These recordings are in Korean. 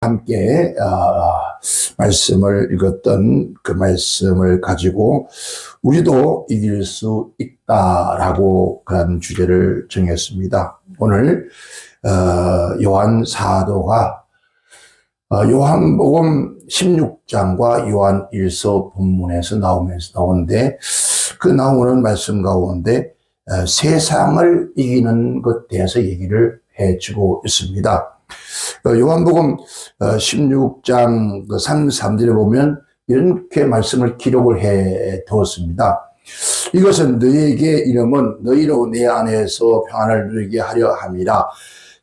함께 말씀을 읽었던 그 말씀을 가지고 우리도 이길 수 있다라고 그런 주제를 정했습니다. 오늘 요한 사도가 요한복음 16장과 요한 1서 본문에서 나오는데 그 나오는 말씀 가운데 세상을 이기는 것에 대해서 얘기를 해주고 있습니다. 요한복음 16장 33절에 보면 이렇게 말씀을 기록을 해 두었습니다. 이것은 너희에게 이름은 너희로 내 안에서 평안을 누리게 하려 함이라.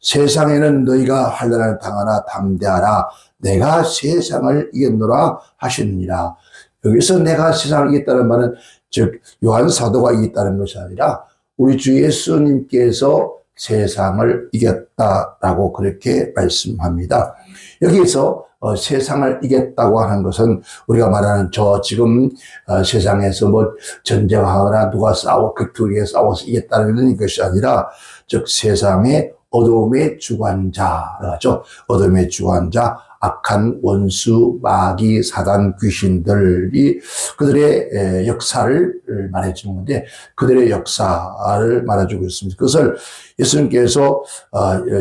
세상에는 너희가 환난을 당하나 담대하라. 내가 세상을 이겼노라 하시느니라. 여기서 내가 세상을 이겼다는 말은 즉 요한 사도가 이겼다는 것이 아니라 우리 주 예수님께서 세상을 이겼다라고 그렇게 말씀합니다. 여기서 세상을 이겼다고 하는 것은 우리가 말하는 지금 세상에서 뭐 전쟁하거나 누가 극투기에 싸워서 이겼다는 것이 아니라 즉 세상의 어둠의 주관자라죠. 어둠의 주관자, 악한 원수, 마귀, 사단, 귀신들이 그들의 역사를 말해주는 건데 그들의 역사를 말해주고 있습니다. 그것을 예수님께서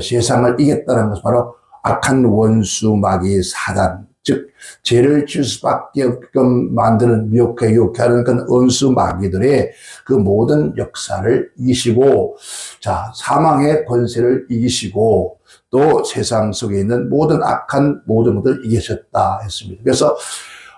세상을 이겼다는 것은 바로 악한 원수, 마귀, 사단, 즉 죄를 지을 수밖에 없게끔 만드는 미혹해 유혹하는 그 원수 마귀들의 그 모든 역사를 이기시고 사망의 권세를 이기시고 또 세상 속에 있는 모든 악한 모든 것들을 이기셨다 했습니다. 그래서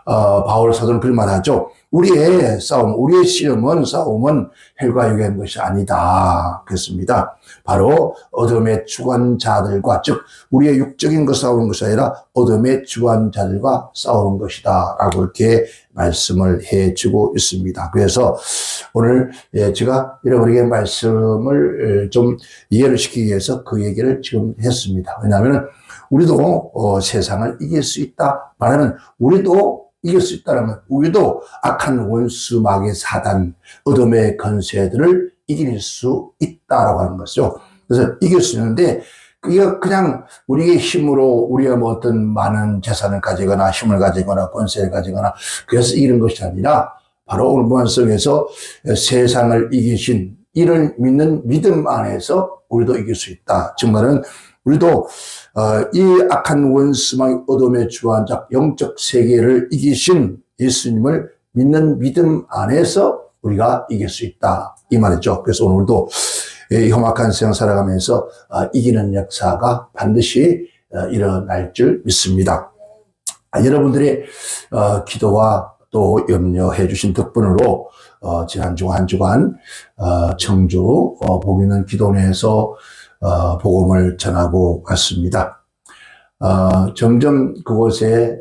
바울 사도는 그런 말하죠. 우리의 싸움은 혈과 육의 것이 아니다 그랬습니다. 바로 어둠의 주관자들과 즉 우리의 육적인 것 싸우는 것이 아니라 어둠의 주관자들과 싸우는 것이다 라고 이렇게 말씀을 해주고 있습니다. 그래서 오늘 제가 여러분에게 말씀을 좀 이해를 시키기 위해서 그 얘기를 지금 했습니다. 왜냐하면 우리도 세상을 이길 수 있다 말하면 우리도 이길 수 있다는 건 우리도 악한 원수, 마귀, 사단, 어둠의 권세들을 이길 수 있다라고 하는 것이죠. 그래서 이길 수 있는데 그게 그냥 우리의 힘으로 우리가 뭐 어떤 많은 재산을 가지거나 힘을 가지거나 권세를 가지거나 그래서 이기는 것이 아니라 바로 오늘 말씀에서 세상을 이기신 이를 믿는 믿음 안에서 우리도 이길 수 있다. 즉 말은 우리도 이 악한 원수망 어둠의 주관자 영적 세계를 이기신 예수님을 믿는 믿음 안에서 우리가 이길 수 있다 이 말이죠. 그래서 오늘도 험악한 세상 살아가면서 이기는 역사가 반드시 일어날 줄 믿습니다. 여러분들의 기도와 또 염려해 주신 덕분으로 지난 한 주간 청주 복 있는 기도원에서 복음을 전하고 갔습니다. 점점 그곳에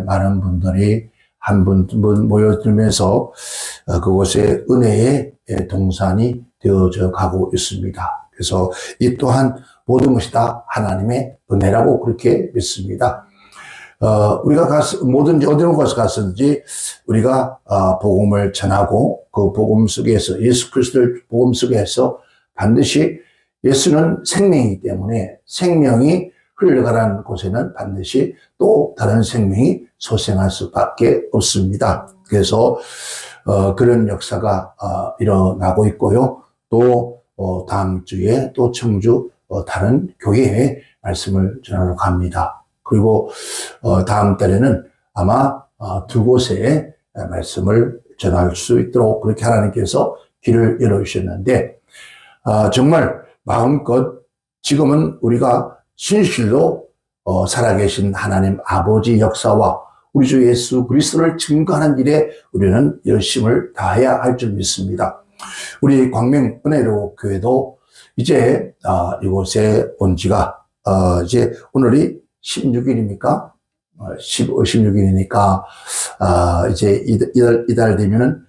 많은 분들이 한 분 모여들면서 그곳에 은혜의 동산이 되어져 가고 있습니다. 그래서 이 또한 모든 것이 다 하나님의 은혜라고 그렇게 믿습니다. 우리가 뭐든지 어디로 갔든지 우리가 복음을 전하고 그 복음 속에서 예수 그리스도의 복음 속에서 반드시 예수는 생명이기 때문에 생명이 흘러가는 곳에는 반드시 또 다른 생명이 소생할 수밖에 없습니다. 그래서 그런 역사가 일어나고 있고요. 또 다음 주에 또 청주 다른 교회에 말씀을 전하러 갑니다. 그리고 다음 달에는 아마 두 곳에 말씀을 전할 수 있도록 그렇게 하나님께서 길을 열어주셨는데 정말 마음껏 지금은 우리가 진실로 살아계신 하나님 아버지 역사와 우리 주 예수 그리스도를 증거하는 일에 우리는 열심을 다해야 할 줄 믿습니다. 우리 광명 은혜로 교회도 이제 이곳에 온 지가 이제 오늘이 16일입니까? 16일이니까 이제 이달 되면은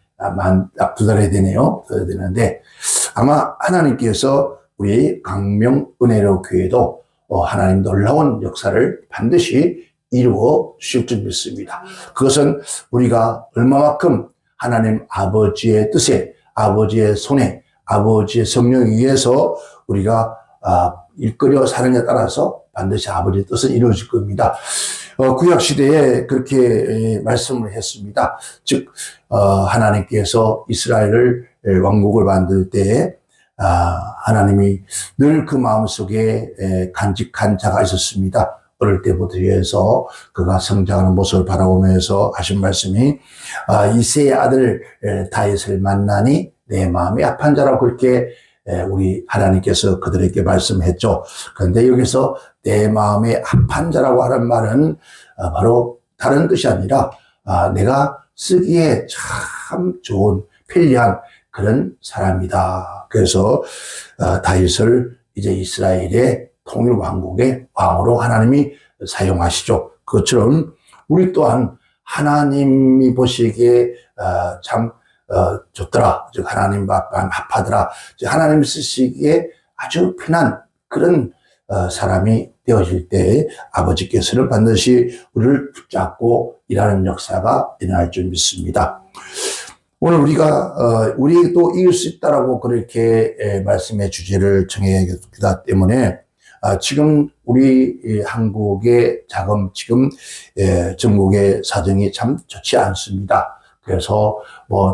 딱 두 달이 되네요. 두 달이 되는데 아마 하나님께서 우리 광명 은혜로 교회도 하나님 놀라운 역사를 반드시 이루어 주실 줄 믿습니다. 그것은 우리가 얼마만큼 하나님 아버지의 뜻에 아버지의 손에 아버지의 성령 위에서 우리가 일거려 사느냐에 따라서 반드시 아버지의 뜻은 이루어질 겁니다. 구약 시대에 그렇게 말씀을 했습니다. 즉 하나님께서 이스라엘을 왕국을 만들 때에 하나님이 늘 그 마음속에 간직한 자가 있었습니다. 어릴 때부터 해서 그가 성장하는 모습을 바라보면서 하신 말씀이 이새의 아들 다윗을 만나니 내 마음이 합한 자라고 그렇게 우리 하나님께서 그들에게 말씀했죠. 그런데 여기서 내 마음에 합한 자라고 하는 말은 바로 다른 뜻이 아니라 내가 쓰기에 참 좋은 편리한 그런 사람이다. 그래서 다윗을 이제 이스라엘의 통일 왕국의 왕으로 하나님이 사용하시죠. 그것처럼 우리 또한 하나님이 보시기에 참 좋더라. 즉 하나님 합하더라. 즉 하나님 쓰시기에 아주 편한 그런 사람이 되어질 때 아버지께서는 반드시 우리를 붙잡고 일하는 역사가 일어날 줄 믿습니다. 오늘 우리도 이길 수 있다라고 그렇게 말씀의 주제를 정했기 때문에 지금 우리 한국의 지금 전국의 사정이 참 좋지 않습니다. 그래서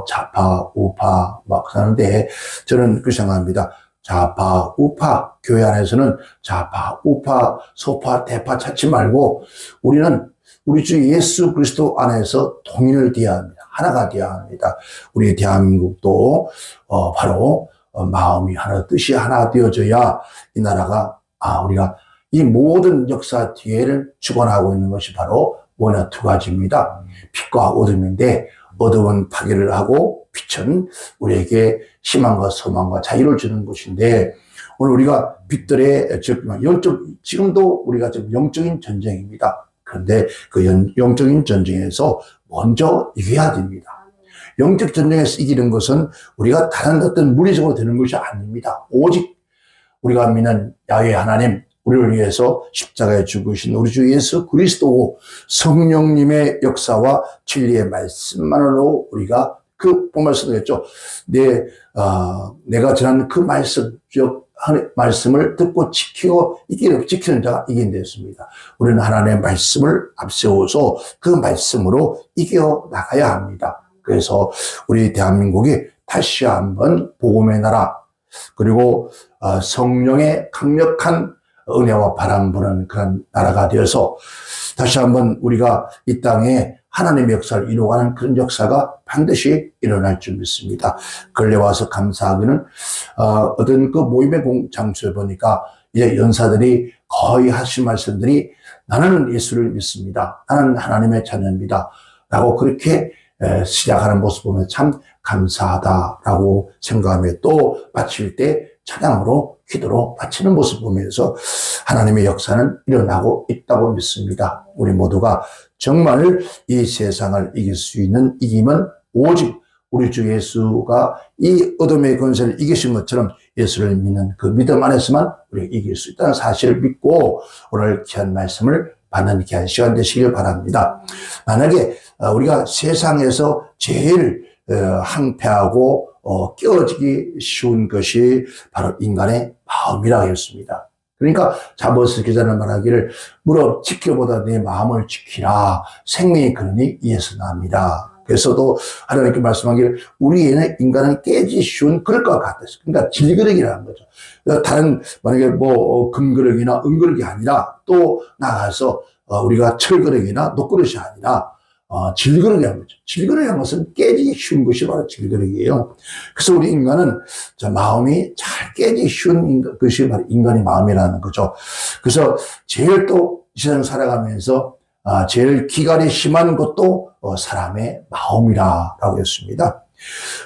좌파, 우파 막 하는데 저는 그렇게 생각합니다. 좌파, 우파, 교회 안에서는 좌파, 우파, 소파, 대파 찾지 말고 우리는 우리 주 예수 그리스도 안에서 통일을 되어야 합니다. 하나가 되어야 합니다. 우리 대한민국도 바로 마음이 하나, 뜻이 하나 되어져야 이 나라가 우리가 이 모든 역사 뒤에를 주관하고 있는 것이 바로 뭐냐 두 가지입니다. 빛과 어둠인데 어둠은 파괴를 하고 빛은 우리에게 희망과 소망과 자유를 주는 것인데 오늘 우리가 빛들의 지금도 우리가 지금 영적인 전쟁입니다. 그런데 그 영적인 전쟁에서 먼저 이겨야 됩니다. 영적 전쟁에서 이기는 것은 우리가 다른 어떤 물리적으로 되는 것이 아닙니다. 오직 우리가 믿는 야훼 하나님, 우리를 위해서 십자가에 죽으신 우리 주 예수 그리스도 성령님의 역사와 진리의 말씀만으로 우리가 그 말씀도 했죠. 내가 전한 그 말씀을 듣고 지키는 자가 이긴 데였습니다. 우리는 하나님의 말씀을 앞세워서 그 말씀으로 이겨나가야 합니다. 그래서 우리 대한민국이 다시 한번 복음의 나라, 그리고 성령의 강력한 은혜와 바람 부는 그런 나라가 되어서 다시 한번 우리가 이 땅에 하나님의 역사를 이루어가는 그런 역사가 반드시 일어날 줄 믿습니다. 근래 와서 감사하기는 어떤 그 모임의 장소에 보니까 이제 연사들이 거의 하신 말씀들이 나는 예수를 믿습니다. 나는 하나님의 자녀입니다. 라고 그렇게 시작하는 모습 보면 참 감사하다라고 생각하며 또 마칠 때 찬양으로 기도로 마치는 모습 보면서 하나님의 역사는 일어나고 있다고 믿습니다. 우리 모두가 정말 이 세상을 이길 수 있는 이김은 오직 우리 주 예수가 이 어둠의 권세를 이기신 것처럼 예수를 믿는 그 믿음 안에서만 우리가 이길 수 있다는 사실을 믿고 오늘 귀한 말씀을 받는 귀한 시간 되시길 바랍니다. 만약에 우리가 세상에서 제일 항폐하고 깨어지기 쉬운 것이 바로 인간의 마음이라고 했습니다. 그러니까 자버스 기자는 말하기를 무릇 지켜보다 내 마음을 지키라. 생명이 그러니 이에서 납니다. 그래서도 하나님께 말씀하기를 우리의 인간은 깨지 쉬운 그럴 것 같았어요. 그러니까 질그릇이라는 거죠. 다른 만약에 금그릇이나 은그릇이 아니라 또 나가서 우리가 철그릇이나 녹그릇이 아니라 질그릇이라는 거죠. 질그릇이라는 것은 깨지기 쉬운 것이 바로 질그릇이에요. 그래서 우리 인간은 마음이 잘 깨지기 쉬운 것이 바로 인간의 마음이라는 거죠. 그래서 제일 또 이 세상 살아가면서 제일 기갈이 심한 것도 사람의 마음이라고 했습니다.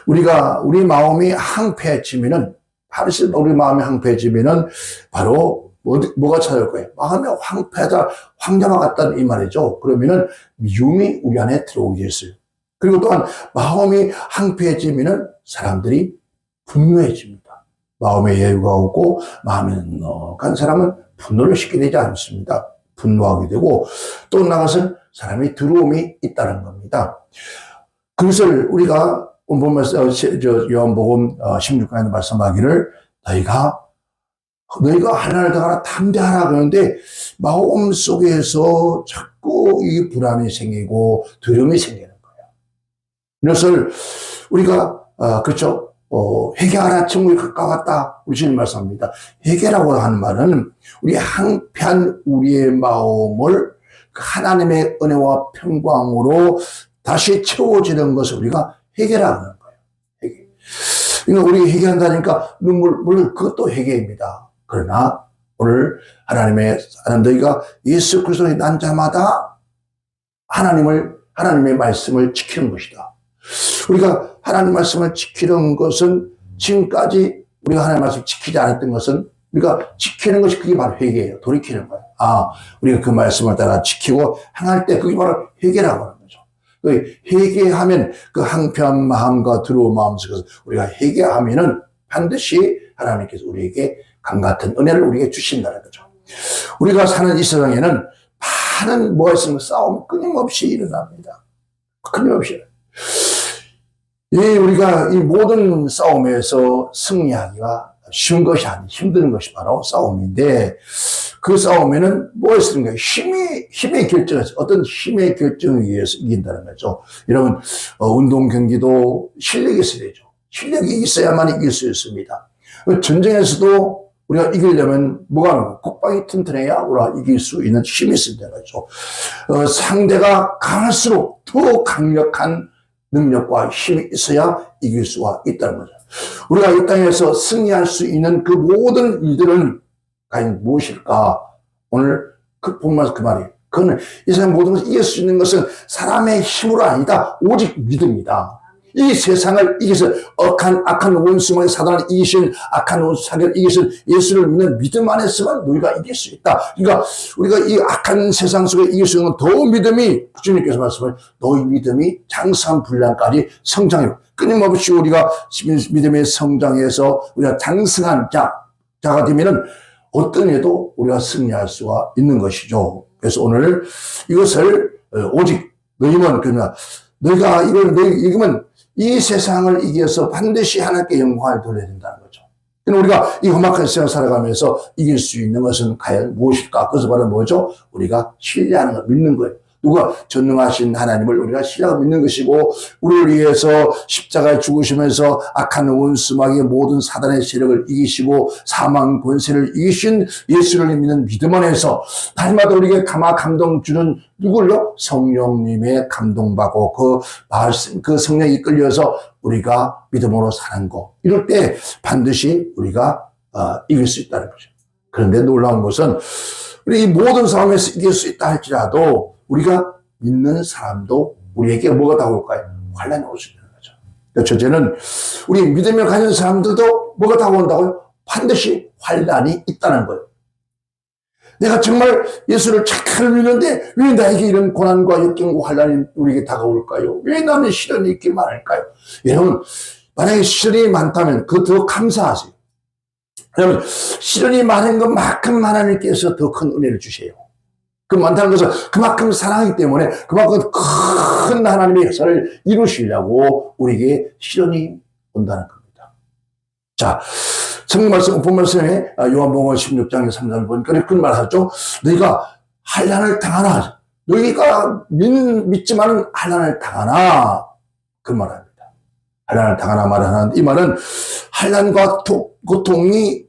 우리 마음이 항폐해지면은, 우리 마음이 항폐해지면은 바로 뭐가 찾아올 거예요? 마음이 황폐하다, 황자와 같다는 이 말이죠. 그러면은 미움이 우리 안에 들어오게 했어요. 그리고 또한 마음이 황폐해지면은 사람들이 분노해집니다. 마음에 여유가 오고 마음이 넉넉한 사람은 분노를 쉽게 내지 않습니다. 분노하게 되고 또 나가서 사람이 두려움이 있다는 겁니다. 그것을 우리가 보면서 요한복음 16장에 말씀하기를 너희가 너희가 하나를 더 하나 담대하라 그러는데 마음 속에서 자꾸 이 불안이 생기고 두려움이 생기는 거예요. 이것을 우리가 그렇죠. 회개하라 천국이 가까웠다. 우리 주님 말씀합니다. 회개라고 하는 말은 우리 한편 우리의 마음을 하나님의 은혜와 평강으로 다시 채워지는 것을 우리가 회개라고 하는 거예요. 회개. 그러니까 우리 회개한다니까 물론 그것도 회개입니다. 그러나 오늘 하나님 너희가 예수 그리스도의 난 자마다 하나님의 말씀을 지키는 것이다. 우리가 하나님 말씀을 지키는 것은 지금까지 우리가 하나님 말씀을 지키지 않았던 것은 우리가 지키는 것이 그게 바로 회개예요. 돌이키는 거예요. 우리가 그 말씀을 따라 지키고 행할 때 그게 바로 회개라고 하는 거죠. 회개하면 그 한편 마음과 두려운 마음 속에서 우리가 회개하면은 반드시 하나님께서 우리에게 강같은 은혜를 우리에게 주신다는 거죠. 우리가 사는 이 세상에는 많은 뭐가 있으면 싸움이 끊임없이 일어납니다. 끊임없이. 우리가 이 모든 싸움에서 승리하기가 쉬운 것이 아니 힘든 것이 바로 싸움인데 그 싸움에는 뭐가 있습니까? 힘의 결정에서 어떤 힘의 결정에 의해서 이긴다는 거죠. 여러분 운동 경기도 실력이 있어야 되죠. 실력이 있어야만 이길 수 있습니다. 전쟁에서도 우리가 이기려면 뭐가 국방이 튼튼해야 우리가 이길 수 있는 힘이 있어야 되는 거죠. 상대가 강할수록 더 강력한 능력과 힘이 있어야 이길 수가 있다는 거죠. 우리가 이 땅에서 승리할 수 있는 그 모든 일들은 과연 무엇일까? 오늘 보면서 그 말이에요. 그거는 이 세상 모든 것을 이길 수 있는 것은 사람의 힘으로 아니다. 오직 믿음이다. 이 세상을 이기서 악한 원수만의 사단을 이기신 악한 원수 사기를 이기신 예수를 믿는 믿음 안에서만 너희가 이길 수 있다. 그러니까 우리가 이 악한 세상 속에 이길 수 있는 더 믿음이 주님께서 말씀을 너희 믿음이 장성한 분량까지 성장해요. 끊임없이 우리가 믿음의 성장해서 우리가 장성한 자가 되면은 어떤 해도 우리가 승리할 수가 있는 것이죠. 그래서 오늘 이것을 오직 너희만 그러나 너희가 이기면 이 세상을 이겨서 반드시 하나님께 영광을 돌려야 된다는 거죠. 우리가 이 험악한 세상을 살아가면서 이길 수 있는 것은 과연 무엇일까? 그것은 바로 뭐죠? 우리가 신뢰하는 것, 믿는 거예요. 누가 전능하신 하나님을 우리가 신뢰하고 믿는 것이고 우리를 위해서 십자가에 죽으시면서 악한 원수마귀의 모든 사단의 세력을 이기시고 사망 권세를 이기신 예수를 믿는 믿음 안에서 날마다 우리에게 감동 주는 누굴요? 성령님의 감동받고 그 말씀, 그 성령이 이끌려서 우리가 믿음으로 사는 거. 이럴 때 반드시 우리가 이길 수 있다는 거죠. 그런데 놀라운 것은 우리 이 모든 상황에서 이길 수 있다 할지라도 우리가 믿는 사람도 우리에게 뭐가 다가올까요? 환란이 올 수 있는 거죠. 첫째는 우리 믿음을 가진 사람들도 뭐가 다가온다고요? 반드시 환란이 있다는 거예요. 내가 정말 예수를 잘 믿는데 왜 나에게 이런 고난과 역경과 환란이 우리에게 다가올까요? 왜 나는 시련이 있기 많을까요? 여러분 만약에 시련이 많다면 그거 더 감사하세요. 여러분 시련이 많은 것만큼 하나님께서 더 큰 은혜를 주세요. 그 많다는 것은 그만큼 사랑하기 때문에 그만큼 큰 하나님의 역사를 이루시려고 우리에게 시련이 온다는 겁니다. 자, 성경 말씀, 본 말씀에 요한복음 16장 3절을 보니까 그런 말 하죠. 너희가 환난을 당하나, 너희가 믿지만은 환난을 당하나, 그 말합니다. 환난을 당하나 말을 하는데 이 말은 환난과 고통이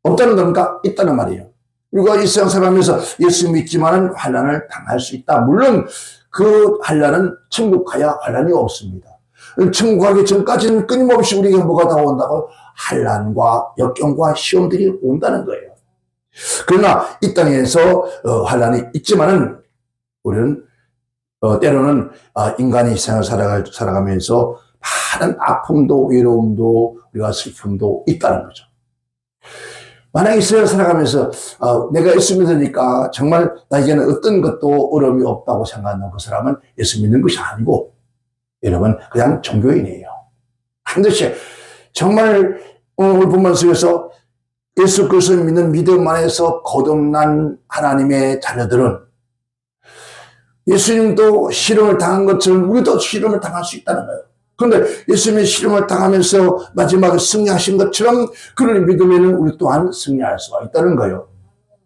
없다는 겁니까? 있다는 말이에요. 우리가 이 세상 살아가면서 예수 믿지만은 환난을 당할 수 있다. 물론 그 환난은 천국 가야 환난이 없습니다. 천국 가기 전까지는 끊임없이 우리에게 뭐가 다가온다고? 환난과 역경과 시험들이 온다는 거예요. 그러나 이 땅에서 환난이 있지만은 우리는 때로는 인간이 이 세상을 살아가면서 많은 아픔도 외로움도 우리가 슬픔도 있다는 거죠. 만약에 이 세상을 살아가면서 내가 예수 믿으니까 정말 나에게는 어떤 것도 어려움이 없다고 생각하는 그 사람은 예수 믿는 것이 아니고 여러분 그냥 종교인이에요. 반드시 정말 오늘 본문 속에서 예수 그리스도를 믿는 믿음 안에서 거듭난 하나님의 자녀들은 예수님도 시련을 당한 것처럼 우리도 시련을 당할 수 있다는 거예요. 그런데 예수님의 시험을 당하면서 마지막에 승리하신 것처럼 그를 믿으면 우리 또한 승리할 수가 있다는 거예요.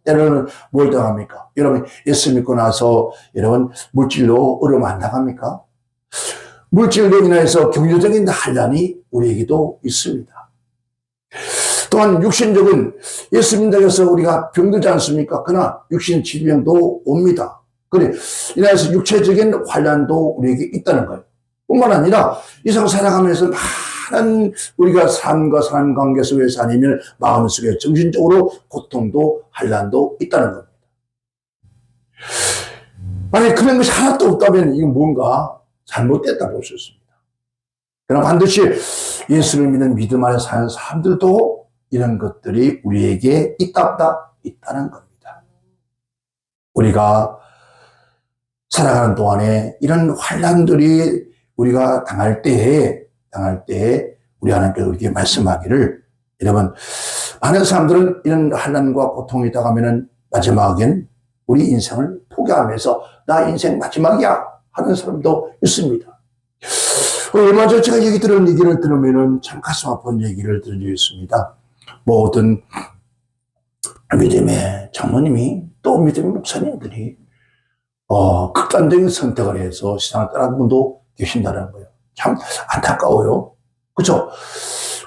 때로는 뭘 당합니까? 여러분, 예수 믿고 나서 여러분 물질로 어려움 안 당합니까? 물질로 인해서 경제적인 한란이 우리에게도 있습니다. 또한 육신적인 예수 믿는다고 해서 우리가 병들지 않습니까? 그러나 육신 질병도 옵니다. 그래, 인해서 육체적인 환란도 우리에게 있다는 거예요. 뿐만 아니라 이 세상 살아가면서 많은 우리가 사람과 사람 관계 속에서 아니면 마음속에 정신적으로 고통도 환란도 있다는 겁니다. 만약에 그런 것이 하나도 없다면 이건 뭔가 잘못됐다고 볼 수 있습니다. 그러나 반드시 예수를 믿는 믿음 안에 사는 사람들도 이런 것들이 우리에게 있다 없다 있다는 겁니다. 우리가 살아가는 동안에 이런 환란들이 우리가 당할 때에 우리 하나님께서 우리에게 말씀하기를, 여러분, 많은 사람들은 이런 환란과 고통이 당하면은 마지막엔 우리 인생을 포기하면서 나 인생 마지막이야 하는 사람도 있습니다. 얼마 전에 제가 들은 얘기를 들으면은 참 가슴 아픈 얘기를 들은 적이 있습니다. 뭐 어떤 믿음의 장모님이 또 믿음의 목사님들이 극단적인 선택을 해서 세상을 떠난 분도 계신다는 거예요. 참 안타까워요. 그렇죠?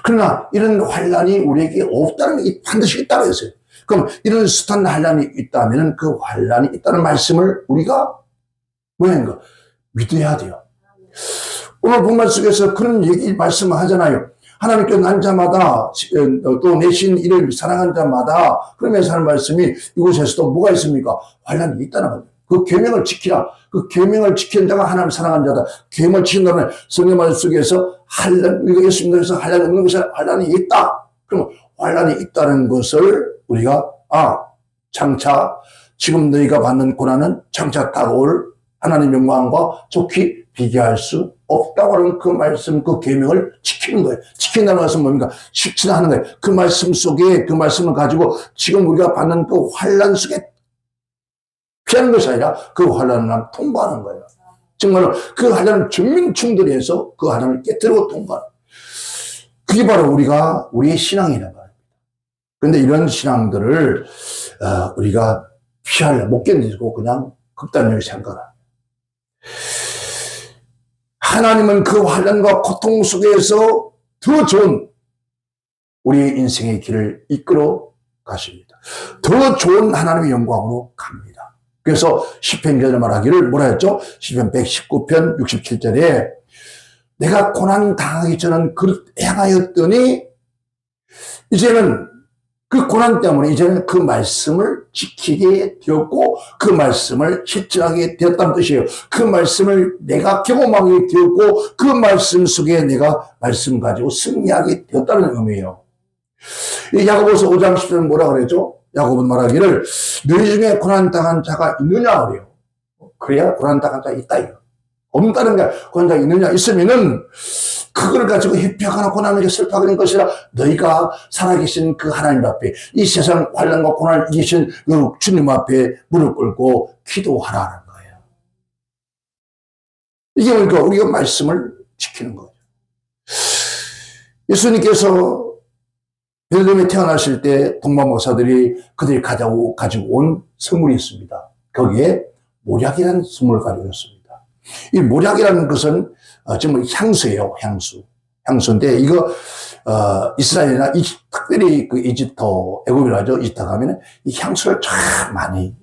그러나 이런 환란이 우리에게 없다는 게 반드시 있다고 했어요. 그럼 이런 숱한 환란이 있다면 그 환란이 있다는 말씀을 우리가 뭐인가 믿어야 돼요. 오늘 본문 속에서 그런 얘기 말씀을 하잖아요. 하나님께서 난 자마다 또 내신 이를 사랑하는 자마다 그러면서 하는 말씀이 이곳에서도 뭐가 있습니까? 환란이 있다는 겁니다. 그 계명을 지키라. 그 계명을 지키는 자가 하나님 사랑하는 자다. 계명을 지킨다면 성경 말씀 속에서 우리가 예수님께서 환란이 없는 것이 환란이 있다. 그러면 환란이 있다는 것을 우리가 장차 지금 너희가 받는 고난은 장차 다가올 하나님의 영광과 좋게 비교할 수 없다고 하는 그 말씀, 그 계명을 지키는 거예요. 지킨다는 것은 뭡니까? 실천하는 거예요. 그 말씀 속에 그 말씀을 가지고 지금 우리가 받는 그 환란 속에 피하는 것이 아니라 그 환란을 통과하는 거예요. 정말로 그 환란을 전민충돌해서 그 환란을 깨뜨리고 통과하는 거예요. 그게 바로 우리의 신앙이라는 거예요. 그런데 이런 신앙들을 우리가 피하려 못 견디고 그냥 극단적으로 생각합니다. 하나님은 그 환란과 고통 속에서 더 좋은 우리의 인생의 길을 이끌어 가십니다. 더 좋은 하나님의 영광으로 갑니다. 그래서 시편 기자는 말하기를 뭐라 했죠? 시편 119편 67절에 내가 고난 당하기 전은 그릇 행하였더니 이제는 그 고난 때문에 이제는 그 말씀을 지키게 되었고 그 말씀을 실천하게 되었다는 뜻이에요. 그 말씀을 내가 경험하게 되었고 그 말씀 속에 내가 말씀 가지고 승리하게 되었다는 의미예요. 야고보서 5장 10절은 뭐라 그랬죠? 야고보는 말하기를 너희 중에 고난 당한 자가 있느냐 그래요. 그래야 고난 당한 자가 있다 이거. 없다는 게 고난 자가 있느냐 있으면은 그걸 가지고 회피하거나 고난을 슬퍼하는 것이라 너희가 살아계신 그 하나님 앞에 이 세상 환난과 고난을 이기신 그 주님 앞에 무릎 꿇고 기도하라는 거예요. 이게 그러니까 우리가 말씀을 지키는 거예요. 예수님께서 베들레헴에 태어나실 때 동방 목사들이 그들이 가지고 온 선물이 있습니다. 거기에 모략이라는 선물을 가지고 있습니다. 이 모략이라는 것은 정말 향수예요, 향수인데 이거 이스라엘이나 특별히 그 이집트, 애굽이라 하죠. 이집트 가면은 이 향수를 참 많이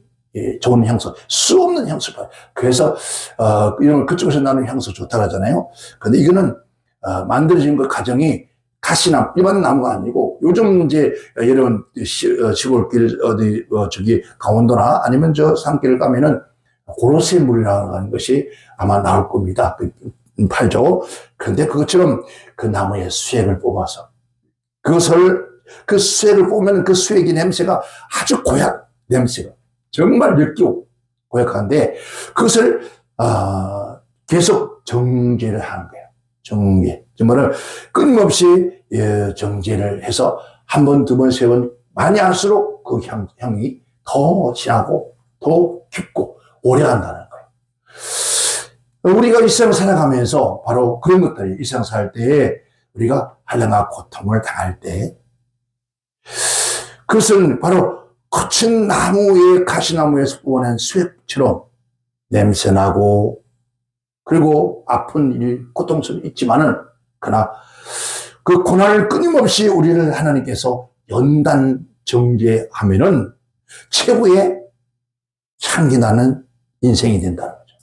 좋은 향수, 수 없는 향수를 봐요. 그래서 이런 그쪽에서 나는 향수 좋다고 하잖아요. 근데 이거는 만들어진 그 과정이 가시나무, 일반 나무가 아니고 요즘 이제 여러분 시골길 저기 강원도나 아니면 저 산길을 가면은 고로쇠물이라고 하는 것이 아마 나올 겁니다. 팔죠. 그런데 그것처럼 그 나무의 수액을 뽑아서 그 수액을 뽑으면 그 수액의 냄새가 아주 고약 냄새가 정말 맵고 고약한데 그것을 계속 정제를 하는 거예요. 정말 끊임없이 정제를 해서 한 번, 두 번, 세 번 많이 할수록 그 향이 더 진하고 더 깊고 오래 간다는 거예요. 우리가 일상 살아가면서 바로 그런 것들이 일상 살 때에 우리가 한량과 고통을 당할 때 그것은 바로 거친 나무의 가시나무에서 뽑아낸 수액처럼 냄새나고 그리고 아픈 일, 고통스러움이 있지만은 그러나 그 고난을 끊임없이 우리를 하나님께서 연단 정죄하면은 최고의 향기 나는 인생이 된다는 거죠.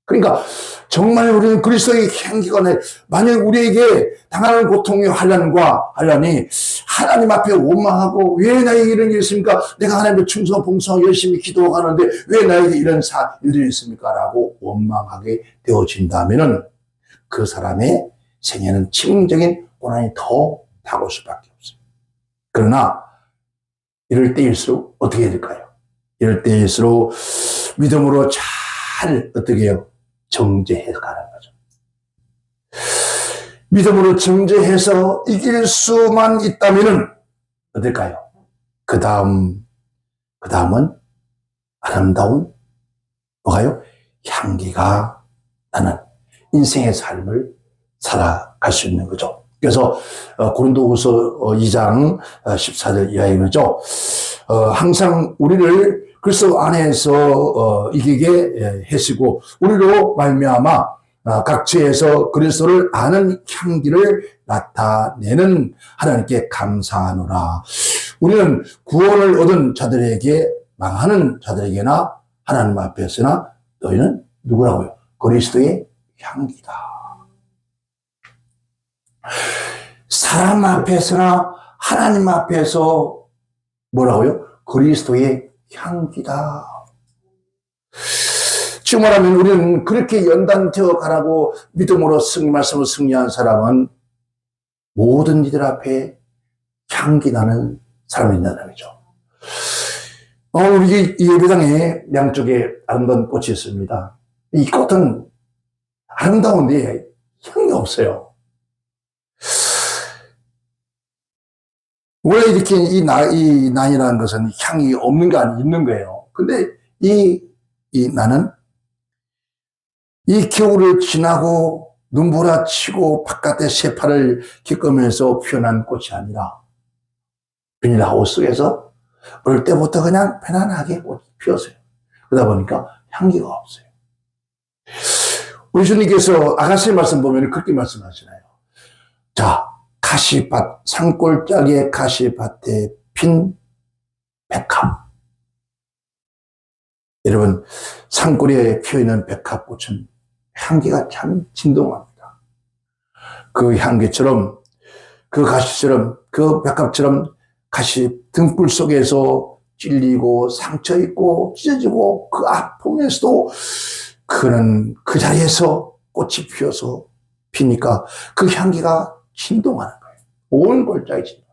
그러니까 정말 우리는 그리스도의 향기가 내, 만약 우리에게 당하는 고통의 환난이 하나님 앞에 원망하고 왜 나에게 이런 일이 있습니까? 내가 하나님께 충성 봉사하고 열심히 기도하는데 왜 나에게 이런 일들이 있습니까? 라고 원망하게 되어진다면은 그 사람의 생애는 치명적인 고난이 더 다가올 수밖에 없어요. 그러나 이럴 때일수록 어떻게 해야 될까요? 이럴 때일수록 믿음으로 잘 어떻게 해요? 정죄해 가는 거죠. 믿음으로 정죄해서 이길 수만 있다면은 어떨까요? 그 다음은 아름다운 뭐가요? 향기가 나는 인생의 삶을 살아갈 수 있는 거죠. 그래서 고린도후서 2장 14절 이하에 그러죠. 항상 우리를 그리스도 안에서 이기게 하시고 우리로 말미암아 각 지에서 그리스도를 아는 향기를 나타내는 하나님께 감사하노라. 우리는 구원을 얻은 자들에게 망하는 자들에게나 하나님 앞에서나 너희는 누구라고요? 그리스도의 향기다. 사람 앞에서나 하나님 앞에서 뭐라고요? 그리스도의 향기다. 지금 말하면 우리는 그렇게 연단되어 가라고 믿음으로 말씀으로 승리한 사람은 모든 이들 앞에 향기 나는 사람이 있다는 거죠. 우리 이 예배당에 양쪽에 아름다운 꽃이 있습니다. 이 꽃은 아름다운데 향이 없어요. 원래 이렇게 이 난이라는 것은 향이 없는 게 아니고 있는 거예요. 근데 이 나는 이 겨울을 지나고 눈보라치고 바깥에 새파를 겪으면서 피어난 꽃이 아니라 비닐하우스 속에서 어릴 때부터 그냥 편안하게 꽃이 피었어요. 그러다 보니까 향기가 없어요. 우리 주님께서 아가씨 말씀 보면 그렇게 말씀하시나요? 자, 가시밭, 산골짜기의 가시밭에 핀 백합. 여러분, 산골에 피어있는 백합꽃은 향기가 참 진동합니다. 그 향기처럼, 그 가시처럼, 그 백합처럼 가시 등불 속에서 찔리고 상처 입고 찢어지고 그 아픔에서도 그는 그 자리에서 꽃이 피어서 피니까 그 향기가 진동하는 거예요. 온 골짜기 진동.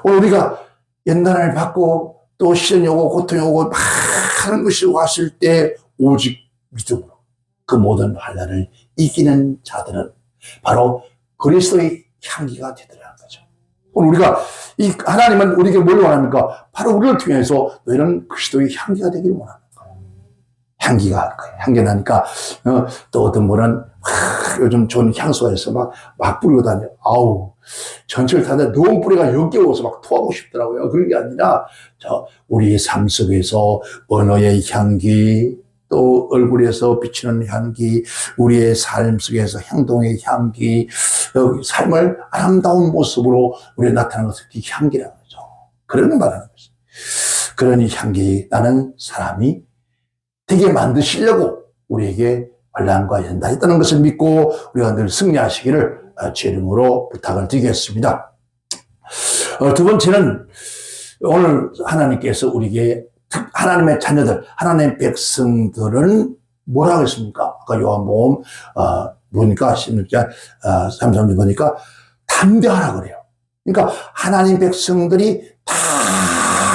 우리가 연단을 받고 또 시련이 오고 고통이 오고 많은 것이 왔을 때 오직 믿음으로 그 모든 환난을 이기는 자들은 바로 그리스도의 향기가 되더라는 거죠. 우리가 이 하나님은 우리에게 뭘 원합니까? 바로 우리를 통해서 너희는 그리스도의 향기가 되기를 원합니다. 향기가 향기 나니까 또 어떤 분은 요즘 좋은 향수가 있어 막 뿌리고 다녀. 아우 전철 타는데 너무 뿌리가 역겨워서 막 토하고 싶더라고요. 그런 게 아니라 우리 삶 속에서 언어의 향기 또 얼굴에서 비치는 향기 우리의 삶 속에서 행동의 향기 삶을 아름다운 모습으로 우리가 나타나는 것을 향기라는 거죠. 그러는 말하는 거죠. 그런 향기 나는 사람이 되게 만드시려고 우리에게 환난과 연단이 있다는 것을 믿고 우리가 늘 승리하시기를 주 이름으로 부탁을 드리겠습니다. 두 번째는 오늘 하나님께서 우리에게 하나님의 자녀들, 하나님의 백성들은 뭐라고 했습니까? 아까 요한복음 보니까 16장 33절 보니까 담대하라 그래요. 그러니까 하나님 백성들이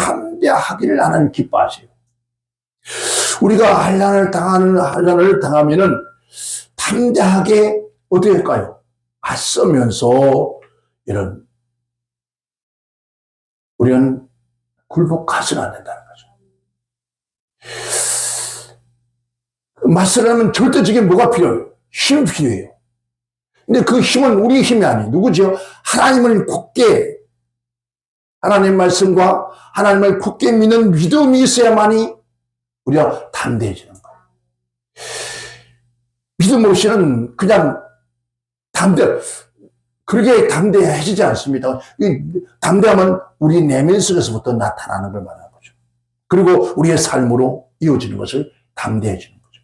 담대하기를 하나님 기뻐하세요. 우리가 환난을 당하면은 담대하게 어떻게 할까요? 맞서면서 이런 우리는 굴복하지는 않는다는 거죠. 맞서려면 절대적인 뭐가 필요해요? 힘이 필요해요. 근데 그 힘은 우리 힘이 아니에요. 누구죠? 하나님을 굳게, 하나님 말씀과 하나님을 굳게 믿는 믿음이 있어야만이 우리가 담대해지는 거예요. 믿음 없이는 그냥 그렇게 담대해지지 않습니다. 담대함은 우리 내면 속에서부터 나타나는 걸 말하는 거죠. 그리고 우리의 삶으로 이어지는 것을 담대해지는 거죠.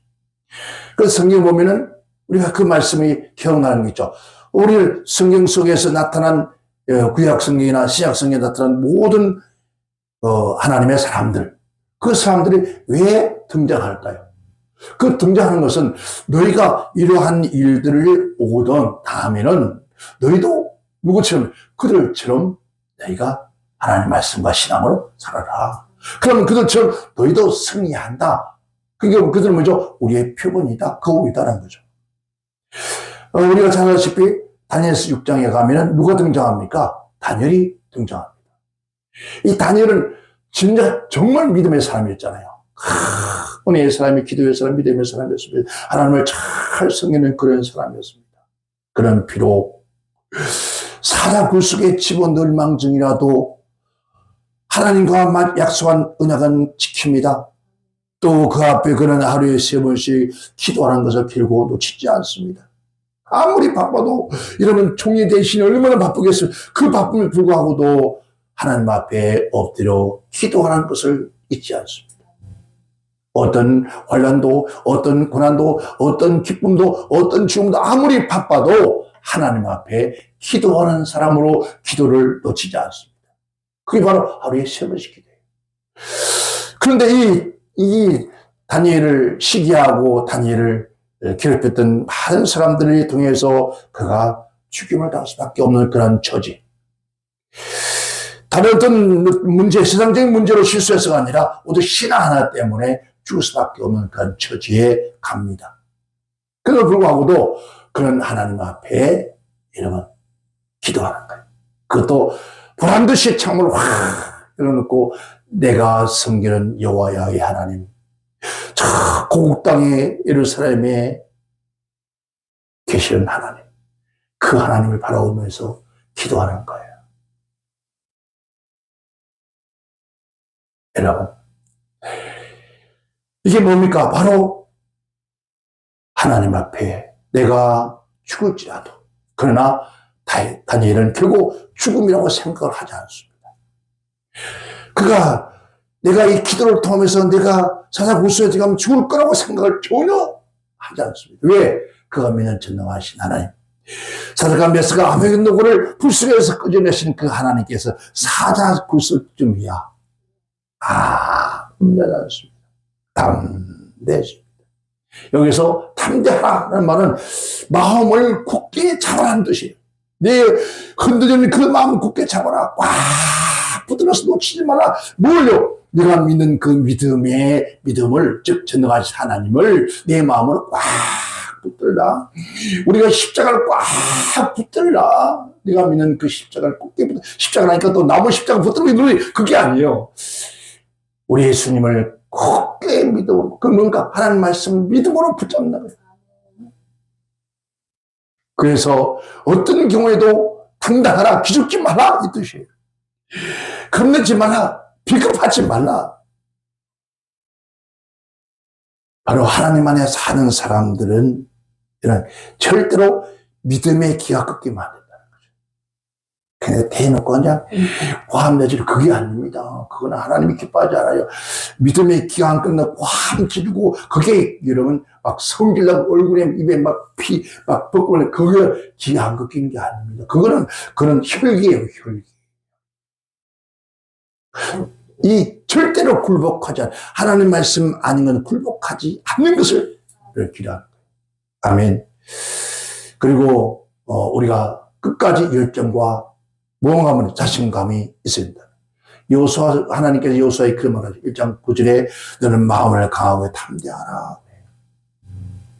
그래서 성경 보면은 우리가 그 말씀이 기억나는 게 있죠. 우리 성경 속에서 나타난 구약 성경이나 신약 성경에 나타난 모든 하나님의 사람들, 그 사람들이 왜 등장할까요? 그 등장하는 것은 너희가 이러한 일들을 오던 다음에는 너희도 누구처럼 그들처럼 너희가 하나님의 말씀과 신앙으로 살아라. 그러면 그들처럼 너희도 승리한다. 그게 그들은 뭐죠? 우리의 표본이다, 거울이다라는 거죠. 우리가 잘 아시다시피 다니엘서 6장에 가면은 누가 등장합니까? 다니엘이 등장합니다. 이 다니엘은 진짜 정말 믿음의 사람이었잖아요. 은혜의 사람이, 기도의 사람, 믿음의 사람이었습니다. 하나님을 잘 섬기는 그런 사람이었습니다. 그는 비록 사자 굴속에 집어넣을망정이라도 하나님과 약속한 언약은 지킵니다. 또 그 앞에 그는 하루에 3번씩 기도하는 것을 결국 놓치지 않습니다. 아무리 바빠도, 이러면 총리 대신에 얼마나 바쁘겠어요. 그 바쁨에 불구하고도 하나님 앞에 엎드려 기도하는 것을 잊지 않습니다. 어떤 환난도, 어떤 고난도, 어떤 기쁨도, 어떤 죽음도 아무리 바빠도 하나님 앞에 기도하는 사람으로 기도를 놓치지 않습니다. 그게 바로 하루에 3번씩 기도해요. 그런데 이 다니엘을 시기하고 다니엘을 괴롭혔던 많은 사람들을 통해서 그가 죽임을 당할 수밖에 없는 그런 처지. 다른 어떤 문제, 세상적인 문제로 실수해서가 아니라 오직 신앙 하나 때문에 죽을 수밖에 없는 그런 처지에 갑니다. 그럼에도 불구하고도 그는 하나님 앞에 이러면 기도하는 거예요. 그것도 보란듯이 창문을 확 열어놓고 내가 섬기는 여호와의 하나님, 저 고국 땅의 예루살렘에 계시는 하나님, 그 하나님을 바라보면서 기도하는 거예요. 여러분, 이게 뭡니까? 바로 하나님 앞에 내가 죽을지라도, 그러나 다니엘은 결국 죽음이라고 생각을 하지 않습니다. 그가 내가 이 기도를 통하면서 내가 사자 굴소에 들어가면 죽을 거라고 생각을 전혀 하지 않습니다. 왜? 그가 믿는 전능하신 하나님, 사드락 메삭과 아베드노고를 불속에서 끄집어내신 그 하나님께서 사자 굴소쯤이야 겁나지 않습니다. 담대해집니다. 여기서 담대하라는 말은 마음을 굳게 잡아라는 뜻이에요. 내 흔들리는 그 마음을 굳게 잡아라. 꽉 붙들어서 놓치지 마라. 뭘요? 내가 믿는 그 믿음을, 즉 전능하신 하나님을 내 마음으로 꽉 붙들라. 우리가 십자가를 꽉 붙들라. 내가 믿는 그 십자가를 굳게 붙들라. 십자가라니까 또 나무 십자가 붙들고 있는 그게 아니에요. 우리 예수님을 굳게 믿음으로, 그 뭔가 하나님 말씀 믿음으로 붙잡는 거예요. 그래서 어떤 경우에도 당당하라, 기죽지 마라 이 뜻이에요. 겁내지 마라, 비겁하지 말라. 바로 하나님 안에 사는 사람들은 이런 절대로 믿음의 기가 꺾이면 안 된다는 거죠. 그냥 대놓고 그냥 과함내지를, 그게 아닙니다. 그거는 하나님이 기뻐하지 않아요. 믿음의 기가 안 끝나고 과함 지르고, 그게 여러분 막 성질나고 얼굴에 입에 막 피 막 벗고, 그게 기가 안 꺾이는 게 아닙니다. 그거는 혈기예요, 혈기. 이 절대로 굴복하지 않아, 하나님 말씀 아닌 건 굴복하지 않는 것을 기도합니다. 아멘. 그리고 우리가 끝까지 열정과 무언가면 자신감이 있어야 된다. 하나님께서 여호수아의 그 말을 1장 9절에 너는 마음을 강하고 담대하라.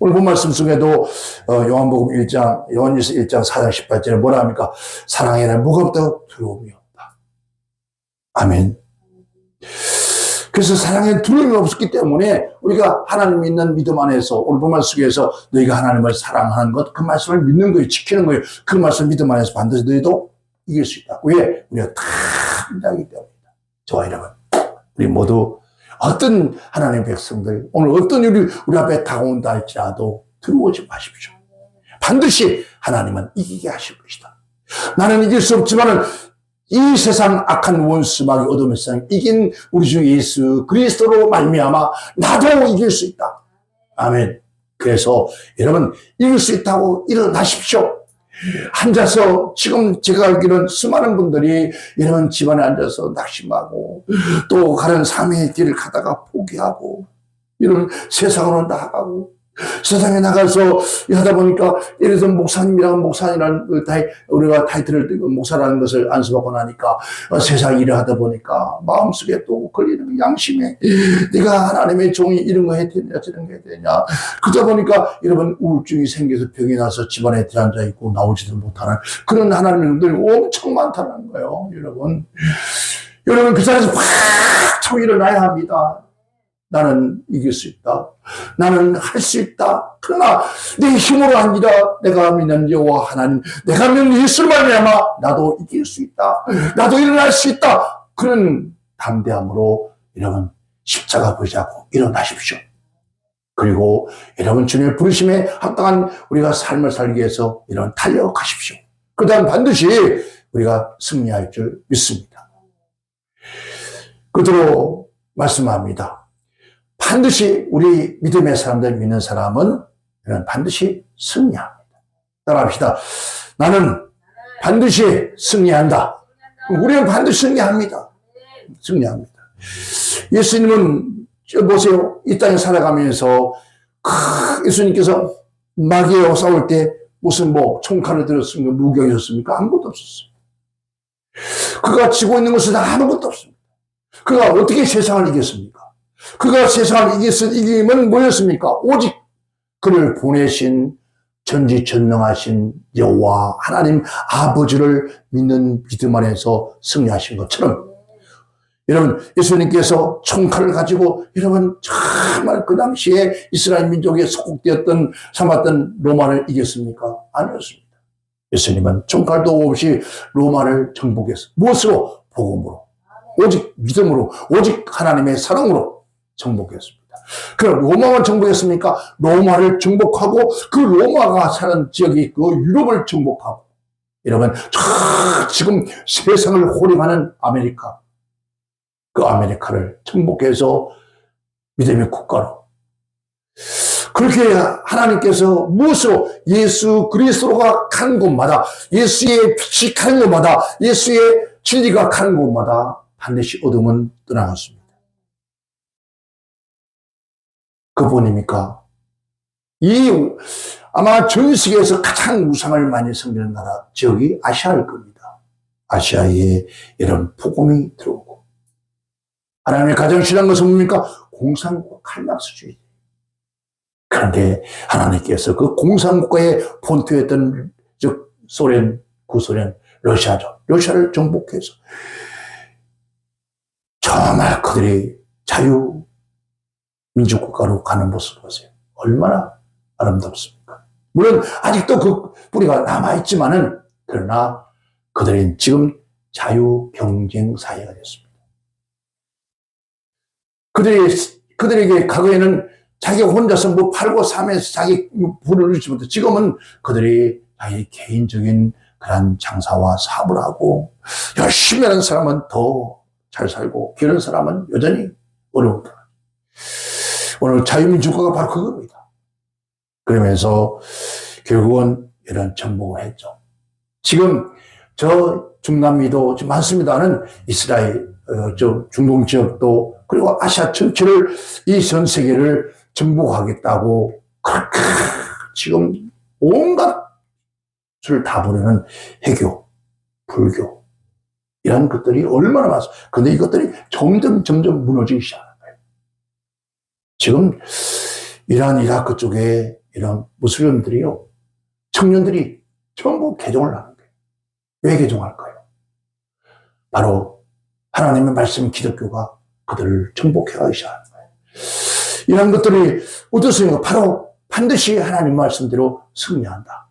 오늘 본 말씀 속에도 요한복음 1장, 요한일서 1장 4장 18절에 뭐라 합니까? 사랑에는 뭐가 없다? 두려움이 없다. 아멘. 그래서 사랑에 두려움이 없었기 때문에 우리가 하나님 믿는 믿음 안에서 오늘 본말 속에서 너희가 하나님을 사랑하는 것, 그 말씀을 믿는 거예요. 지키는 거예요. 그 말씀 믿음 안에서 반드시 너희도 이길 수 있다. 왜? 우리가 다 믿기 때문이다. 저와 여러분, 우리 모두 어떤 하나님의 백성들, 오늘 어떤 일이 우리 앞에 다가온다 할지라도 두려워하지 마십시오. 반드시 하나님은 이기게 하실 것이다. 나는 이길 수 없지만은 이 세상 악한 원수마귀 어둠의 세상 이긴 우리 주 예수 그리스도로 말미암아 나도 이길 수 있다. 아멘. 그래서 여러분 이길 수 있다고 일어나십시오. 앉아서 지금 제가 알기로는 수많은 분들이 여러분 집안에 앉아서 낙심하고 또 다른 삶의 길을 가다가 포기하고 이런 세상으로 나아가고 세상에 나가서 하다 보니까 예를 들어 목사님이라는 우리가 타이틀을 띄고 목사라는 것을 안수받고 나니까 세상 일을 하다 보니까 마음속에 또 걸리는 양심에 내가 하나님의 종이 이런 거 해야 되냐 저런 거 해야 되냐 그러다 보니까 여러분 우울증이 생겨서 병이 나서 집안에 들어앉아 있고 나오지도 못하는 그런 하나님의 분들이 엄청 많다는 거예요. 여러분 그 자리에서 확 쳐 일어나야 합니다. 나는 이길 수 있다. 나는 할 수 있다. 그러나 내 힘으로 아니라 내가 믿는 여호와 하나님, 내가 믿는 예수를 말미암아 나도 이길 수 있다. 나도 일어날 수 있다. 그런 담대함으로 여러분 십자가 보자고 일어나십시오. 그리고 여러분 주님의 부르심에 합당한 우리가 삶을 살기 위해서 이런 달려가십시오. 그 다음 반드시 우리가 승리할 줄 믿습니다. 그대로 말씀합니다. 반드시 우리 믿음의 사람들 믿는 사람은 반드시 승리합니다. 따라합시다. 나는 반드시 승리한다. 우리는 반드시 승리합니다. 승리합니다. 예수님은 보세요. 이 땅에 살아가면서 예수님께서 마귀와 싸울 때 무슨 총칼을 들었습니까? 무경이었습니까? 아무것도 없었어요. 그가 지고 있는 것은 아무것도 없습니다. 그가 어떻게 세상을 이겼습니까? 그가 세상을 이김은 뭐였습니까? 오직 그를 보내신 전지전능하신 여호와 하나님 아버지를 믿는 믿음 안에서 승리하신 것처럼 여러분 예수님께서 총칼을 가지고 여러분 정말 그 당시에 이스라엘 민족에 속국되었던 삼았던 로마를 이겼습니까? 아니었습니다. 예수님은 총칼도 없이 로마를 정복했어요. 무엇으로? 복음으로. 오직 믿음으로 오직 하나님의 사랑으로 정복했습니다. 그럼 로마만 정복했습니까? 로마를 정복하고 그 로마가 사는 지역이 그 유럽을 정복하고 여러분 지금 세상을 호령하는 아메리카 그 아메리카를 정복해서 믿음의 국가로 그렇게 하나님께서 무엇으로 예수 그리스도가 간 곳마다 예수의 빛이 가는 곳마다 예수의 진리가 가는 곳마다 반드시 어둠은 떠나갔습니다. 그분입니까? 아마 전 세계에서 가장 우상을 많이 섬기는 나라 지역이 아시아일 겁니다. 아시아에 이런 복음이 들어오고 하나님의 가장 싫어하는 것은 뭡니까? 공산국 칼막스주의. 그런데 하나님께서 그 공산국가의 본토였던 즉 소련, 구소련, 러시아죠. 러시아를 정복해서 정말 그들이 민주국가로 가는 모습을 보세요. 얼마나 아름답습니까? 물론 아직도 그 뿌리가 남아있지만은 그러나 그들은 지금 자유경쟁 사회가 됐습니다. 그들에게 과거에는 자기가 혼자서 팔고 사면서 자기 부를 누리지 못해 지금은 그들이 자기 개인적인 그런 장사와 사업을 하고 열심히 하는 사람은 더 잘 살고 그런 사람은 여전히 어려운다. 오늘 자유민주국가가 바로 그겁니다. 그러면서 결국은 이런 정복을 했죠. 지금 저 중남미도 좀 많습니다는 이스라엘, 중동 지역도 그리고 아시아 전체를 이 전 세계를 정복하겠다고 그렇게 지금 온갖 수를 다 부르는 해교, 불교 이런 것들이 얼마나 많습니다. 그런데 이것들이 점점 무너지기 시작합니다. 지금 이란, 이라크 쪽에 이런 무슬림들이요, 청년들이 전부 개종을 하는 거예요. 왜 개종할까요? 바로 하나님의 말씀 기독교가 그들을 정복해 가기 시작하는 거예요. 이런 것들이 어떻습니까? 바로 반드시 하나님 말씀대로 승리한다.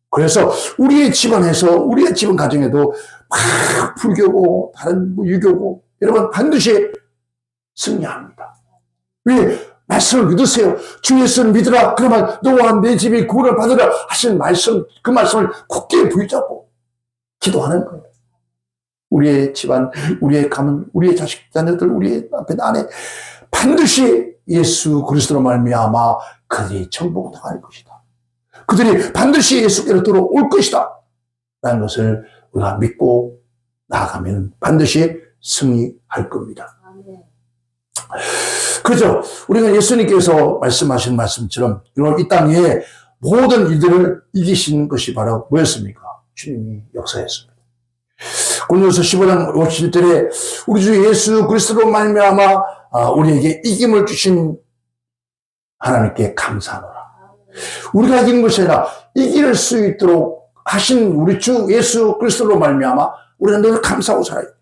그래서 우리의 집안에서, 우리의 집안 가정에도 막 불교고 다른 유교고 여러분 반드시 승리합니다. 왜? 말씀을 믿으세요. 주 예수를 믿으라. 그러면 너와 내 집이 구원을 받으라 하신 말씀, 그 말씀을 굳게 붙잡고 기도하는 거예요. 우리의 집안, 우리의 가문, 우리의 자식, 자녀들, 우리의 남편, 아내 반드시 예수 그리스도로 말미암아 그들이 정복당할 것이다. 그들이 반드시 예수께로 돌아올 것이다. 라는 것을 우리가 믿고 나아가면 반드시 승리할 겁니다. 그죠? 우리가 예수님께서 말씀하신 말씀처럼 이 땅에 모든 일들을 이기신 것이 바로 뭐였습니까? 주님이 역사했습니다. 고린도서 15장 57절에 우리 주 예수 그리스도로 말미암아 우리에게 이김을 주신 하나님께 감사하노라. 우리가 이기는 것이 아니라 이길 수 있도록 하신 우리 주 예수 그리스도로 말미암아 우리는 늘 감사하고 살아야 돼요.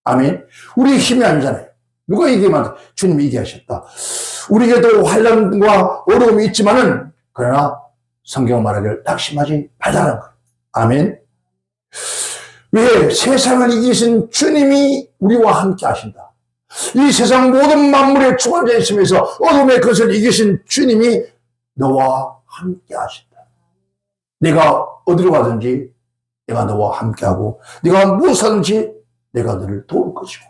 아멘. 우리의 힘이 아니잖아요. 누가 이기면 주님이 이기게 하셨다. 우리에게도 환난과 어려움이 있지만은 그러나 성경 말하기를 낙심하지 말라는 거예요. 아멘. 왜? 세상을 이기신 주님이 우리와 함께 하신다. 이 세상 모든 만물의 주관자이시면서 어둠의 것을 이기신 주님이 너와 함께 하신다. 내가 어디로 가든지 내가 너와 함께하고 네가 무엇하든지 내가 너를 도울 것이고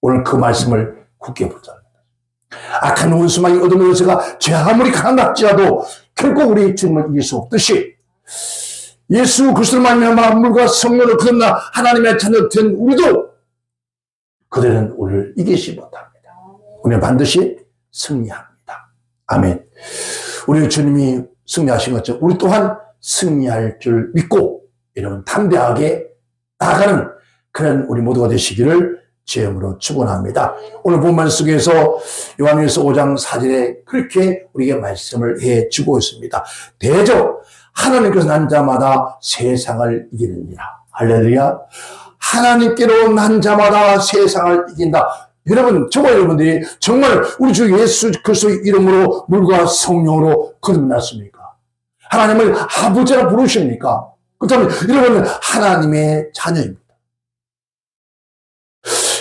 오늘 그 말씀을 굳게 붙잡는 거예요. 악한 원수마귀 어둠의 요새가 죄 아무리 강할지라도 결국 우리 주님을 이길 수 없듯이 예수 그리스도로 말미암아 물과 성령을 거듭나 하나님의 자녀 된 우리도 그들은 우리를 이기지 못합니다. 우리는 반드시 승리합니다. 아멘. 우리 주님이 승리하신 것처럼 우리 또한 승리할 줄 믿고 여러분 담대하게 나아가는 그런 우리 모두가 되시기를 주님으로 축원합니다. 오늘 본문 속에서 요한일서 5장 4절에 그렇게 우리에게 말씀을 해주고 있습니다. 대저 하나님께서 난 자마다 세상을 이기느니라. 할렐루야. 하나님께로 난 자마다 세상을 이긴다. 여러분, 저와 여러분들이 정말 우리 주 예수 그리스도의 이름으로 물과 성령으로 거듭났습니까? 하나님을 아버지라 부르십니까? 그렇다면 여러분은 하나님의 자녀입니다.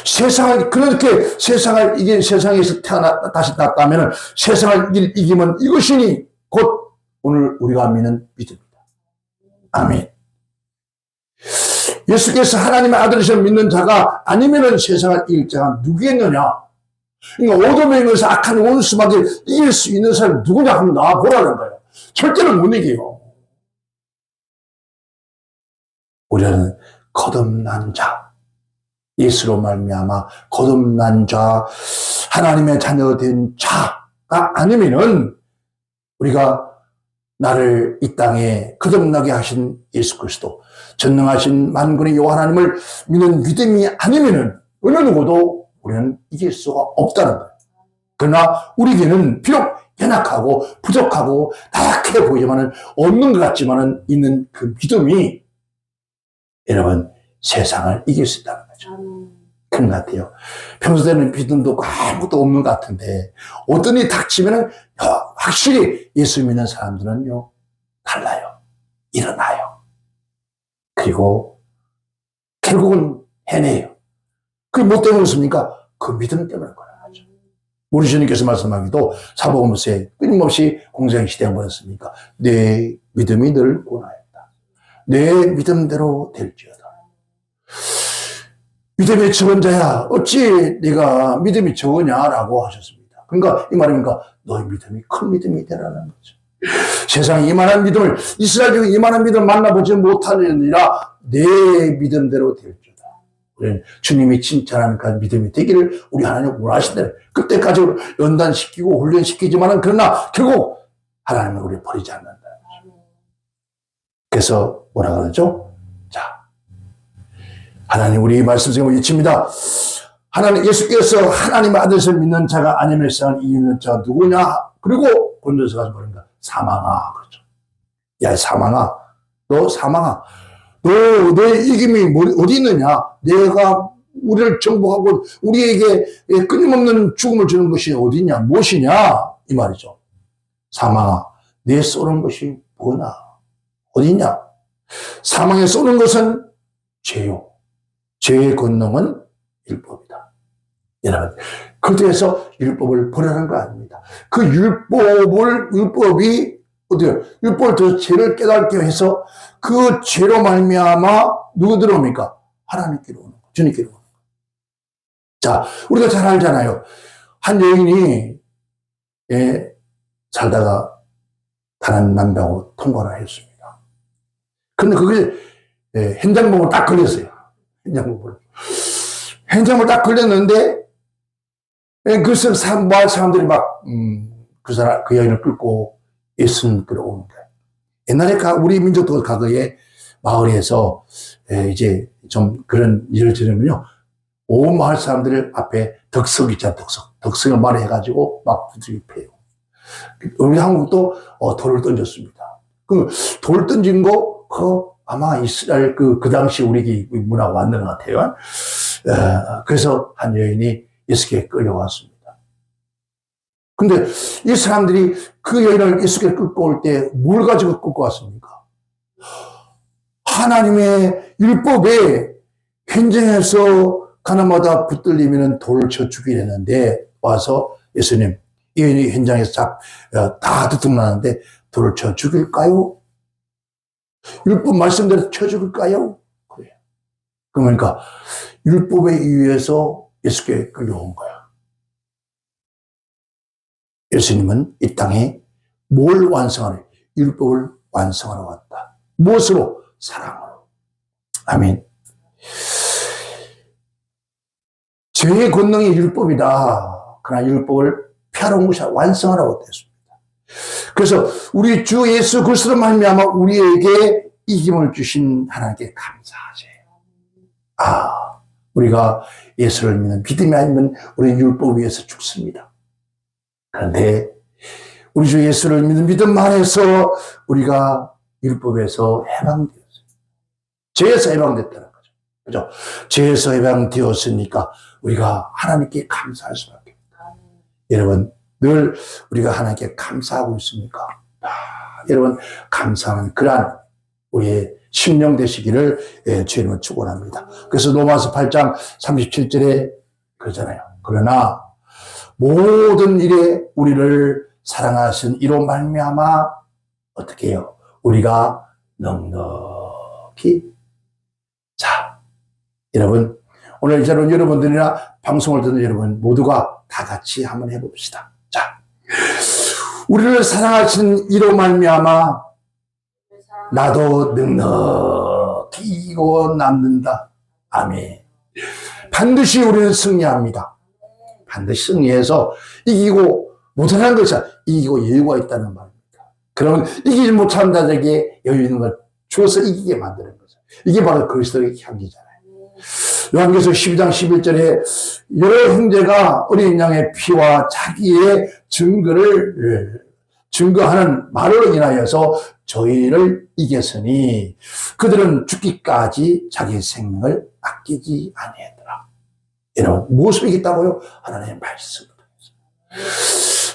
세상을, 그렇게 세상을 이긴 세상에서 다시 났다면 세상을 이기면 이것이니 곧 오늘 우리가 믿는 믿음입니다. 아멘. 예수께서 하나님의 아들이시여 믿는 자가 아니면은 세상을 이길 자가 누구겠느냐? 그러니까 어둠의 것에서 악한 원수마귀 이길 수 있는 사람이 누구냐 하면 나와보라는 거예요. 절대로 못 이겨요. 우리는 거듭난 자, 예수로 말미암아 거듭난 자, 하나님의 자녀 된 자가 아니면은 우리가 나를 이 땅에 거듭나게 하신 예수 그리스도, 전능하신 만군의 여호와 하나님을 믿는 믿음이 아니면은 어느 누구도 우리는 이길 수가 없다는 거예요. 그러나 우리에게는 비록 연약하고 부족하고 나약해 보이지만은 없는 것 같지만은 있는 그 믿음이 여러분 세상을 이길 수 있다는 거죠. 그런 것 같아요. 평소에는 믿음도 아무것도 없는 것 같은데 어떤 일이 닥치면은 확실히 예수 믿는 사람들은요 달라요. 일어나요. 그리고 결국은 해내요. 그게 뭐 때문에 그렇습니까? 그 믿음 때문에 그런 거죠. 우리 주님께서 말씀하기도 사복음서에 끊임없이 공생시대가 뭐였습니까? 내 믿음이 늘 고나였다. 내 믿음대로 될지어다. 믿음이 적은 자야 어찌 네가 믿음이 적으냐라고 하셨습니다. 그러니까 이 말입니까? 너의 믿음이 큰 믿음이 되라는 거죠. 세상에 이만한 믿음을, 이스라엘 중에 이만한 믿음을 만나보지 못하느니라 내 믿음대로 될지어다. 우리는 주님이 칭찬하는 그 믿음이 되기를 우리 하나님 원하신다. 그때까지 연단시키고 훈련시키지만은 그러나 결국 하나님은 우리를 버리지 않는다. 그래서 뭐라 그러죠? 자, 하나님 우리 말씀 중에 외칩니다. 하나님 예수께서 하나님의 아들을 믿는 자가 아니면 세상을 이기는 자가 누구냐? 그리고 본전서 가서 뭐랍니까? 사망아. 그렇죠. 야 사망아, 너 사망아, 너 내 이김이 어디 있느냐? 내가 우리를 정복하고 우리에게 끊임없는 죽음을 주는 것이 어디냐, 무엇이냐 이 말이죠. 사망아, 내 쏘는 것이 뭐냐, 어디냐. 사망에 쏘는 것은 죄요. 죄의 권능은 율법이다. 여러분, 그래서 율법을 버리는 거 아닙니다. 그 율법이 어디요? 율법을 더 죄를 깨닫게 해서 그 죄로 말미암아 누구 들어옵니까? 하나님께로 오는 거, 주님께로 오는 거. 자, 우리가 잘 알잖아요. 한 여인이 살다가 다른 남자하고 통과를 했습니다. 근데 그게 현장범으로 딱 걸렸어요. 현장범을 딱 걸렸는데 그래서 사람들이 막 그 여인을 끌고 예수님 끌어오는 거예요. 옛날에 우리 민족도 과거에 마을에서 이제 좀 그런 일을 들으면요, 온 마을 사람들 앞에 덕석 있잖아, 덕석을 말해가지고 막 부들기 패요. 우리 한국도 돌을 던졌습니다. 그 돌 던진 거 아마 이스라엘 그 당시 우리 문화가 왔는 것 같아요. 그래서 한 여인이 예수께 끌려왔습니다. 근데 이 사람들이 그 여인을 예수께 끌고 올 때 뭘 가지고 끌고 왔습니까? 하나님의 율법에 현장에서 가나마다 붙들리면 돌을 쳐 죽이려는데 와서 예수님, 이 여인이 현장에서 다 들통나는데 돌을 쳐 죽일까요? 율법 말씀대로 쳐 죽일까요? 그래요. 그러니까 율법에 의해서 예수께 끌려온 거야. 예수님은 이 땅에 뭘 완성하려? 율법을 완성하러 왔다. 무엇으로? 사랑으로. 아멘. 죄의 권능이 율법이다. 그러나 율법을 펴놓은 것이 완성하라고 됐습니다. 그래서 우리 주 예수 그리스도로 말미암아 우리에게 이김을 주신 하나님께 감사하세요. 우리가 예수를 믿는 믿음이 아니면 우리 율법 위에서 죽습니다. 그런데 우리 주 예수를 믿는 믿음 안에서 우리가 율법에서 해방되었어요. 죄에서 해방됐다는 거죠. 그죠? 죄에서 해방되었으니까 우리가 하나님께 감사할 수밖에 없다. 여러분, 늘 우리가 하나님께 감사하고 있습니까? 여러분, 감사하는 그러한 우리의 심령 되시기를 주님은 축원합니다. 그래서 로마서 8장 37절에 그러잖아요. 그러나 모든 일에 우리를 사랑하신 이로 말미암아 어떻게 해요? 우리가 넉넉히. 자, 여러분, 오늘 저는 여러분들이나 방송을 듣는 여러분 모두가 다 같이 한번 해봅시다. 자, 우리를 사랑하신 이로 말미암아 나도 넉넉히 이기고 남는다. 아멘. 반드시 우리는 승리합니다. 반드시 승리해서 이기고 못하는 것이 이기고 여유가 있다는 말입니다. 그러면 이기지 못한 자에게 여유 있는 걸 주어서 이기게 만드는 거죠. 이게 바로 그리스도의 향기잖아요. 요한계시록 12장 11절에 여러 형제가 어린 양의 피와 자기의 증거하는 말로 인하여서 저희를 이겼으니 그들은 죽기까지 자기 생명을 아끼지 아니하더라. 여러분, 무엇을 이겼다고요? 하나님의 말씀을 통해서.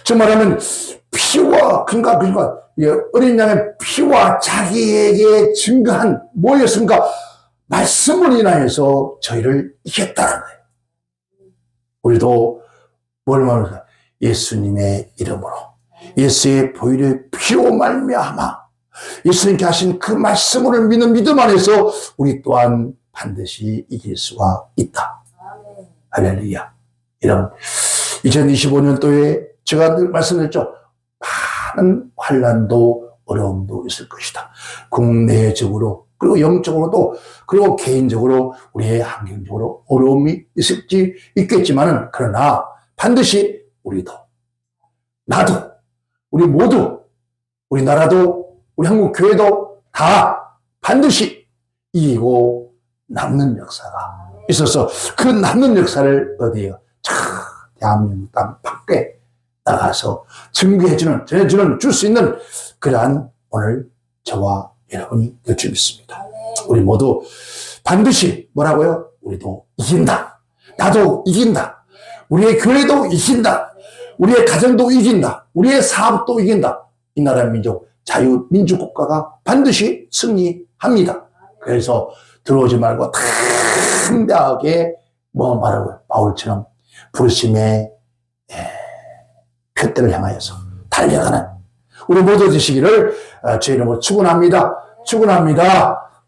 즉 말하면 피와 그러니까 어린 양의 피와 자기에게 증거한 뭐였습니까? 말씀을 인하여서 저희를 이겼다는 거예요. 우리도 뭘 말합니까? 예수님의 이름으로, 예수의 보혈의 피로 말미암아 예수님께 하신 그 말씀을 믿는 믿음 안에서 우리 또한 반드시 이길 수가 있다. 할렐루야. 이런 2025년도에 제가 늘 말씀드렸죠. 많은 환난도 어려움도 있을 것이다. 국내적으로 그리고 영적으로도 그리고 개인적으로 우리의 환경적으로 어려움이 있겠지만은 그러나 반드시 우리도 나도 우리 모두 우리 나라도 우리 한국 교회도 다 반드시 이기고 남는 역사가 있어서 그 남는 역사를 어디에요? 대한민국 땅 밖에 나가서 증거해주는, 전해주는, 줄 수 있는 그러한 오늘 저와 여러분이 될 줄 믿습니다. 우리 모두 반드시 뭐라고요? 우리도 이긴다. 나도 이긴다. 우리의 교회도 이긴다. 우리의 가정도 이긴다. 우리의 사업도 이긴다. 이 나라 민족, 자유민주국가가 반드시 승리합니다. 그래서 들어오지 말고 담대하게 뭐 말하고 바울처럼 부르심의 표대를 향하여서 달려가는 우리 모두 되시기를 주의 이름으로 축원합니다. 축원합니다.